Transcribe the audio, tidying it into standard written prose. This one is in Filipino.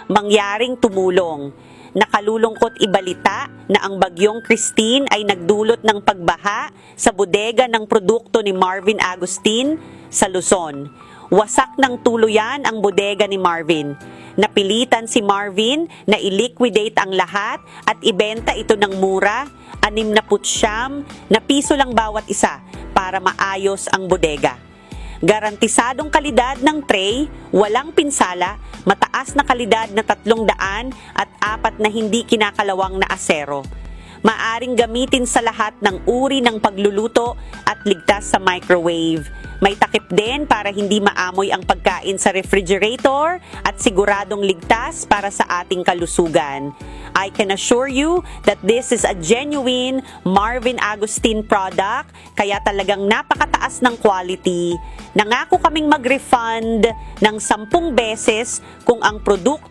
mangyaring tumulong. Nakalulungkot ibalita na ang bagyong Christine ay nagdulot ng pagbaha sa bodega ng produkto ni Marvin Agustin sa Luzon. Wasak ng tuluyan ang bodega ni Marvin. Napilitan si Marvin na i-liquidate ang lahat at ibenta ito ng mura, 69 na piso lang bawat isa para maayos ang bodega. Garantisadong kalidad ng tray, walang pinsala, mataas na kalidad na 300 at 4 na hindi kinakalawang na asero. Maaring gamitin sa lahat ng uri ng pagluluto at ligtas sa microwave. May takip din para hindi maamoy ang pagkain sa refrigerator at siguradong ligtas para sa ating kalusugan. I can assure you that this is a genuine Marvin Agustin product, kaya talagang napakataas ng quality. Nangako kaming mag-refund ng 10 beses kung ang produkto